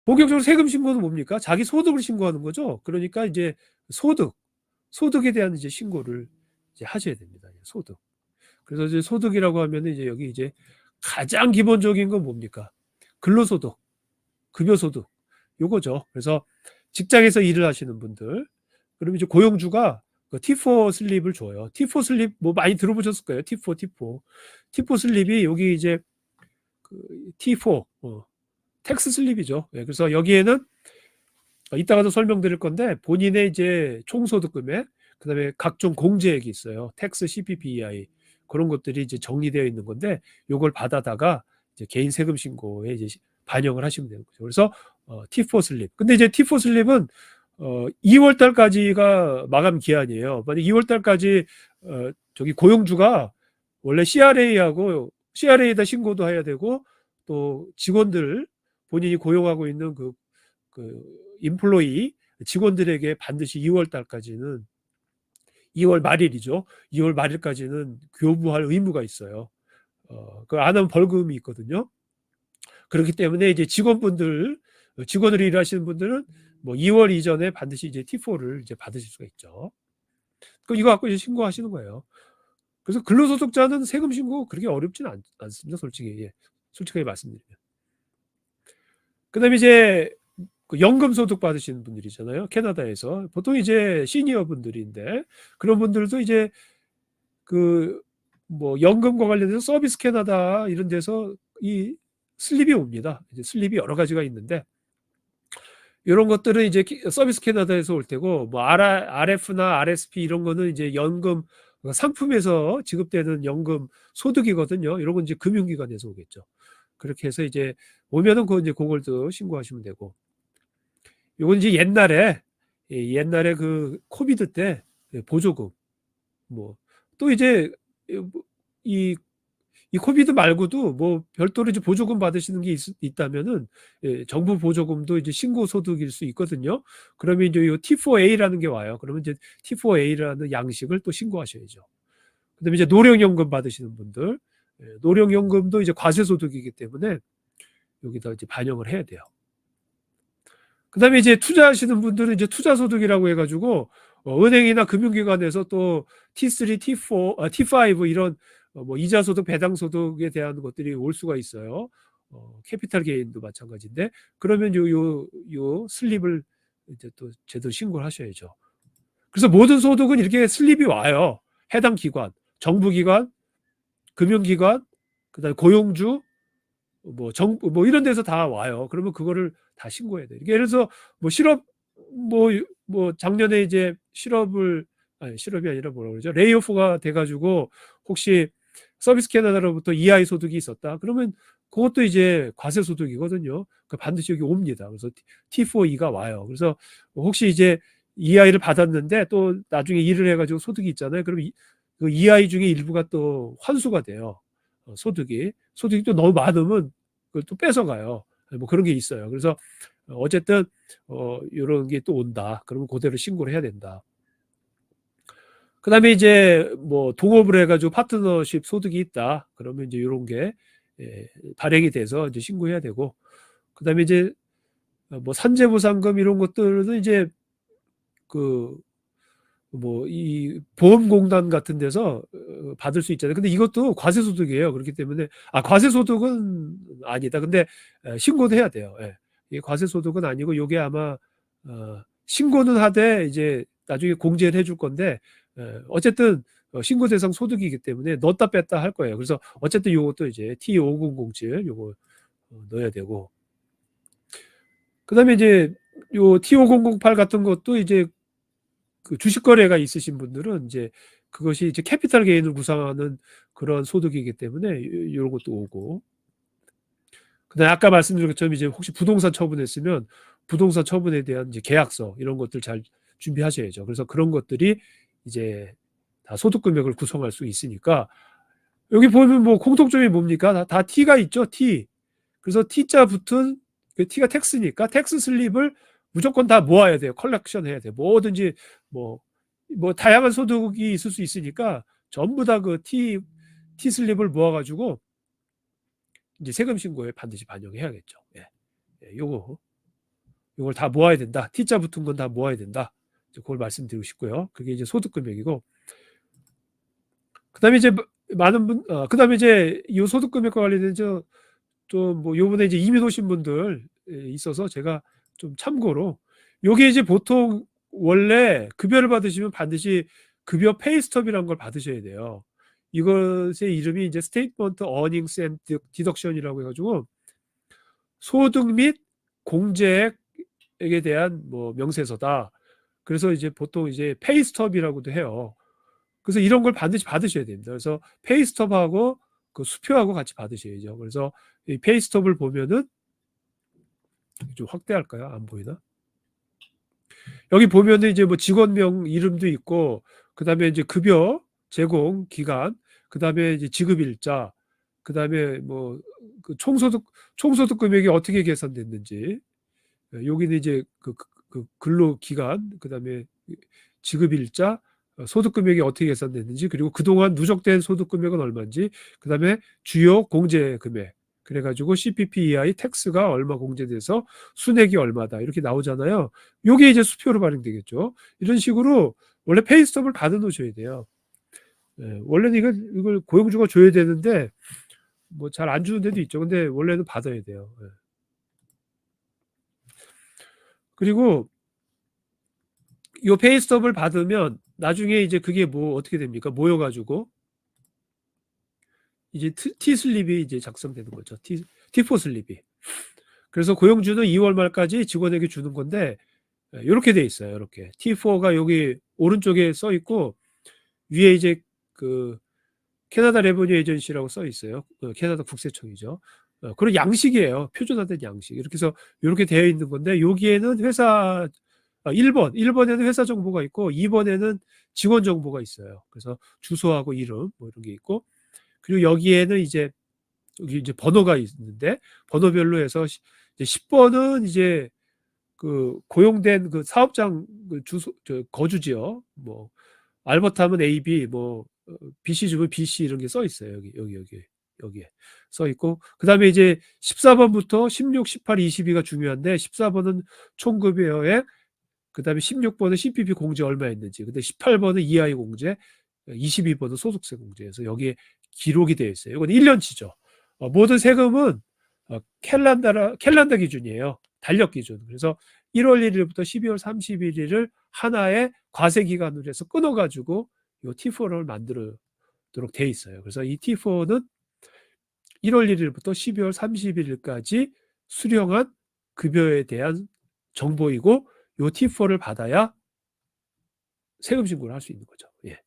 본격적으로 세금 신고는 뭡니까? 자기 소득을 신고하는 거죠. 그러니까 이제 소득에 대한 이제 신고를 이제 하셔야 됩니다. 소득. 그래서 이제 소득이라고 하면은 이제 여기 이제 가장 기본적인 건 뭡니까? 근로소득, 급여소득, 요거죠. 그래서 직장에서 일을 하시는 분들, 그러면 이제 고용주가 그 T4 슬립을 줘요. T4 슬립 뭐 많이 들어보셨을 거예요. T4 슬립이 여기 이제 그 T4 텍스 슬립이죠. 예, 그래서 여기에는 이따가도 설명드릴 건데 본인의 이제 총소득 금액, 그다음에 각종 공제액이 있어요. 텍스, CPPEI 그런 것들이 이제 정리되어 있는 건데 요걸 받아다가 이제 개인 세금 신고에 이제 반영을 하시면 되는 거죠. 그래서 T4 슬립. 근데 이제 T4 슬립은 2월 달까지가 마감 기한이에요. 만약 2월 달까지 저기 고용주가 원래 CRA에다 신고도 해야 되고 또 직원들 본인이 고용하고 있는 그 인플로이 직원들에게 반드시 2월 달까지는 2월 말일이죠. 2월 말일까지는 교부할 의무가 있어요. 그 안 하면 벌금이 있거든요. 그렇기 때문에 이제 직원으로 일하시는 분들은 뭐 2월 이전에 반드시 이제 T4를 이제 받으실 수가 있죠. 그 이거 갖고 이제 신고하시는 거예요. 그래서 근로소득자는 세금 신고 그렇게 어렵지는 않습니다. 솔직히 솔직하게 말씀드리면. 그다음에 이제 그 연금 소득 받으시는 분들이잖아요. 캐나다에서 보통 이제 시니어 분들인데 그런 분들도 이제 그 뭐 연금과 관련해서 서비스 캐나다 이런 데서 이 슬립이 옵니다. 이제 슬립이 여러 가지가 있는데 이런 것들은 이제 서비스 캐나다에서 올 테고 뭐 RF나 RSP 이런 거는 이제 연금 상품에서 지급되는 연금 소득이거든요. 이런 건 이제 금융기관에서 오겠죠. 그렇게 해서 이제 오면은 그걸도 신고하시면 되고. 요건 이제 옛날에 그 코비드 때 보조금 뭐 또 이제 이 코비드 말고도 뭐 별도로 이제 보조금 받으시는 게 있다면은 정부 보조금도 이제 신고 소득일 수 있거든요. 그러면 이제 이 T4A라는 게 와요. 그러면 이제 T4A라는 양식을 또 신고하셔야죠. 그다음에 이제 노령연금 받으시는 분들, 노령연금도 이제 과세소득이기 때문에 여기다 이제 반영을 해야 돼요. 그다음에 이제 투자하시는 분들은 이제 투자소득이라고 해가지고 은행이나 금융기관에서 또 T3, T5 이런 뭐 이자소득, 배당소득에 대한 것들이 올 수가 있어요. 캐피탈 게인도 마찬가지인데 그러면 요 슬립을 이제 또 제대로 신고를 하셔야죠. 그래서 모든 소득은 이렇게 슬립이 와요. 해당 기관, 정부기관, 금융기관, 그다음에 고용주, 뭐 이런 데서 다 와요. 그러면 그거를 다 신고해야 돼요. 예를 들어서 뭐 실업 작년에 이제 실업이 아니라 뭐라 그러죠? 레이오프가 돼가지고 혹시 서비스 캐나다로부터 EI 소득이 있었다. 그러면 그것도 이제 과세 소득이거든요. 그 반드시 여기 옵니다. 그래서 T4E가 와요. 그래서 혹시 이제 EI를 받았는데 또 나중에 일을 해가지고 소득이 있잖아요. 그럼 그 EI 중에 일부가 또 환수가 돼요. 소득이 또 너무 많으면 그걸 또 뺏어가요. 뭐 그런 게 있어요. 그래서 어쨌든 이런 게 또 온다. 그러면 그대로 신고를 해야 된다. 그다음에 이제 뭐 동업을 해가지고 파트너십 소득이 있다. 그러면 이제 이런 게 발행이 돼서 이제 신고해야 되고, 그다음에 이제 뭐 산재보상금 이런 것들은 이제 그 뭐 이 보험공단 같은 데서 받을 수 있잖아요. 근데 이것도 과세소득이에요. 그렇기 때문에 과세소득은 아니다. 근데 신고도 해야 돼요. 예. 이 과세소득은 아니고 요게 아마 신고는 하되 이제 나중에 공제를 해줄 건데 어쨌든 신고 대상 소득이기 때문에 넣었다 뺐다 할 거예요. 그래서 어쨌든 요것도 이제 T5007 요거 넣어야 되고, 그다음에 이제 요 T5008 같은 것도 이제 그 주식 거래가 있으신 분들은 이제 그것이 이제 캐피탈 게인을 구성하는 그런 소득이기 때문에 이런 것도 오고, 그다음에 아까 말씀드린 것처럼 이제 혹시 부동산 처분했으면 부동산 처분에 대한 이제 계약서 이런 것들 잘 준비하셔야죠. 그래서 그런 것들이 이제 다 소득 금액을 구성할 수 있으니까 여기 보면 뭐 공통점이 뭡니까? 다 T가 있죠. T. 그래서 T자 붙은 그 T가 텍스니까 텍스 슬립을 무조건 다 모아야 돼요. 컬렉션 해야 돼요. 뭐든지 뭐 다양한 소득이 있을 수 있으니까 전부 다 그 T 슬립을 모아가지고 이제 세금 신고에 반드시 반영해야겠죠. 예, 요거 이걸 다 모아야 된다. T자 붙은 건 다 모아야 된다. 그걸 말씀드리고 싶고요. 그게 이제 소득 금액이고, 그다음에 이제 많은 분, 그다음에 이제 이 소득 금액과 관련된 좀 뭐 요번에 이제 이민 오신 분들 있어서 제가 좀 참고로, 요게 이제 보통 원래 급여를 받으시면 반드시 급여 페이스톱이라는 걸 받으셔야 돼요. 이것의 이름이 이제 스테이트먼트 어닝스 앤 디덕션이라고 해가지고 소득 및 공제액에 대한 뭐 명세서다. 그래서 이제 보통 이제 페이스톱이라고도 해요. 그래서 이런 걸 반드시 받으셔야 됩니다. 그래서 페이스톱하고 그 수표하고 같이 받으셔야죠. 그래서 이 페이스톱을 보면은 좀 확대할까요? 안 보이나? 여기 보면은 이제 뭐 직원명 이름도 있고, 그 다음에 이제 급여 제공 기간, 그 다음에 이제 지급일자, 그 다음에 뭐 그 총소득 금액이 어떻게 계산됐는지, 여기는 이제 그 근로 기간, 그 다음에 지급일자, 소득 금액이 어떻게 계산됐는지, 그리고 그동안 누적된 소득 금액은 얼마인지, 그 다음에 주요 공제 금액, 그래가지고 CPP-EI 텍스가 얼마 공제돼서 순액이 얼마다 이렇게 나오잖아요. 요게 이제 수표로 발행되겠죠. 이런 식으로 원래 페이스톱을 받아 놓으셔야 돼요. 원래는 이걸 고용주가 줘야 되는데 뭐 잘 안 주는 데도 있죠. 근데 원래는 받아야 돼요. 그리고 요 페이스톱을 받으면 나중에 이제 그게 뭐 어떻게 됩니까? 모여가지고 이제 T슬립이 이제 작성되는 거죠. T4 슬립이. 그래서 고용주는 2월 말까지 직원에게 주는 건데, 이렇게 돼 있어요. 이렇게 T4가 여기 오른쪽에 써 있고, 위에 이제 그 캐나다 레버뉴 에이전시라고 써 있어요. 캐나다 국세청이죠. 그런 양식이에요. 표준화된 양식. 이렇게 해서 이렇게 되어 있는 건데, 여기에는 회사 1번에는 회사 정보가 있고 2번에는 직원 정보가 있어요. 그래서 주소하고 이름 뭐 이런 게 있고, 그리고 여기에는 이제 여기 이제 번호가 있는데, 번호별로 해서 이제 10번은 이제 그 고용된 그 사업장 그 주소, 거주지요. 뭐 알버타면 AB, 뭐 BC 주면 BC 이런 게 써 있어요. 여기에 써 있고, 그다음에 이제 14번부터 16, 18, 22가 중요한데, 14번은 총급여액, 그다음에 16번은 CPP 공제 얼마였는지, 근데 18번은 EI 공제, 22번은 소득세 공제에서 여기에 기록이 되어 있어요. 이건 1년치죠. 모든 세금은 캘린더 기준이에요. 달력 기준. 그래서 1월 1일부터 12월 31일을 하나의 과세 기간으로 해서 끊어가지고 이 T4를 만들도록 돼 있어요. 그래서 이 T4는 1월 1일부터 12월 31일까지 수령한 급여에 대한 정보이고, 이 T4를 받아야 세금 신고를 할 수 있는 거죠. 예.